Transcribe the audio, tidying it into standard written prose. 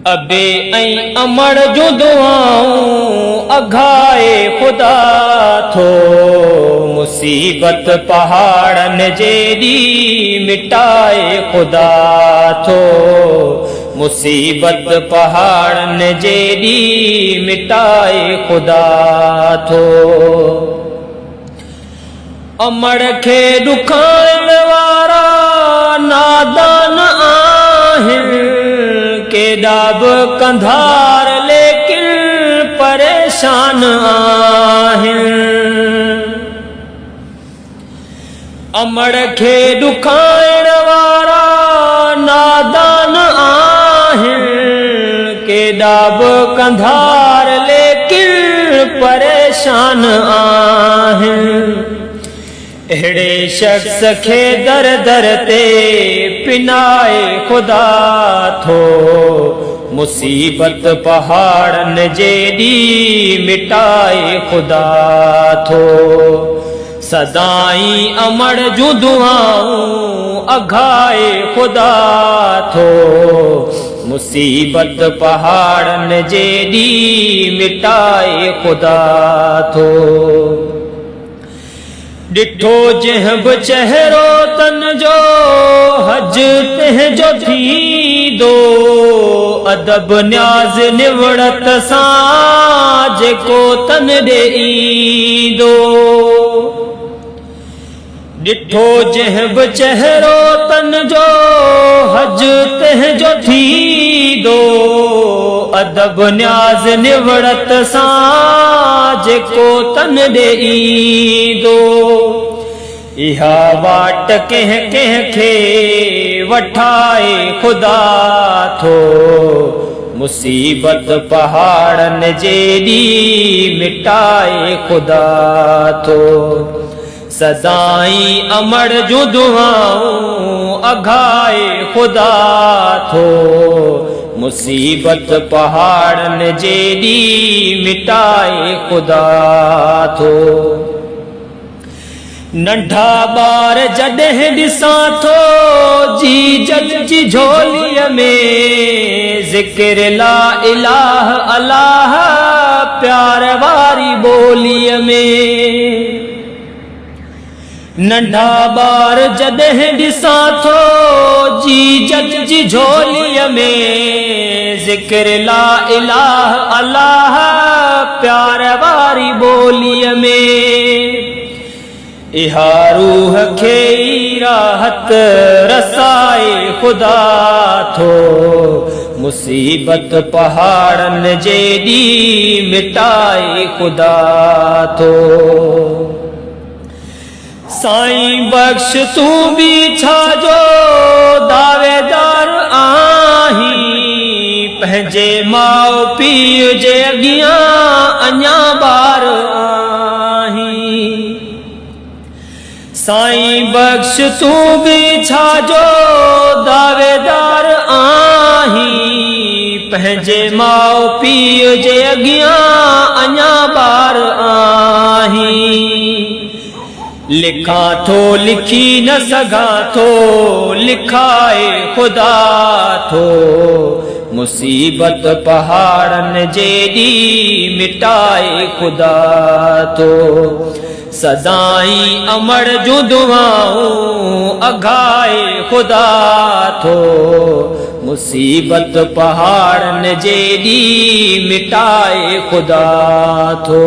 अबे ऐं अमड़ जो दुआऊं अघाए खुदा थो। मुसीबत पहाड़न जेडी मिटाए खुदा थो। मुसीबत पहाड़न जेडी मिटाए खुदा थो। अमड़ खे ॾुखाइण वारा नादान आहिनि, केॾा बि कंधार लेकिन परेशान आहिनि। अमड़ खे ॾुखाइण वारा नादान आहिनि, केॾा बि कंधार लेकिन परेशान आहिनि। अहिड़े शख्स खे दर दर ते पिनाए खुदा थो। मुसीबत पहाड़न जेडी मिटाए खुदा थो। सदाई अमड़ जूं दुआऊं अघाए खुदा थो। मुसीबत पहाड़न जेडी मिटाए खुदा थो। ॾिठो जंहिं बि चहिरो तन जो हज तंहिंजो थींदो। अदब न्याज़ निवड़त सां जेको तन ॾेईंदो। ॾिठो जंहिं बि चहिरो तन जो हज तंहिंजो थींदो। अदब न्याज़ निवड़त सां जेको तन ॾेईंदो। इहा वाट कंहिं कंहिं खे वठाए खुदा थो। मुसीबत पहाड़न जेडी मिटाए खुदा थो। सदाई अमड़ जूं दुआऊं अघाए खुदा थो। मुसीबत पहाड़न जेडी मिटाए खुदा थो। नंढा ॿार जॾहिं ॾिसां थो जी जज जी झोलीअ में, ज़िक्र ला इलाह अलाह प्यार वारी ॿोलीअ में। नंढा ॿार जॾहिं ॾिसां थो जी जज जी झोलीअ में, ज़िक्र ला इलाह अलाह प्यार वारी ॿोलीअ में। इहा रूह खे राहत रसाए खुदा थो। मुसीबत पहाड़न जेडी मिटाए खुदा थो। साईं बख्श तूं बि छाजो दावेदार आहीं। पंहिंजे माउ पीउ जे अॻियां अञा ॿार आहीं। साईं बख्श तूं बि छाजो दावेदार आहीं। पंहिंजे माउ पीउ जे अॻियां अञा ॿार आहीं। लिखां थो लिखी न सघां थो लिखाए खुदा थो। मुसीबत पहाड़न जेडी मिटाए खुदा थो। सदाई अमड़ जूं दुआऊं अघाए खुदा थो। मुसीबत पहाड़न जेडी मिटाए खुदा थो।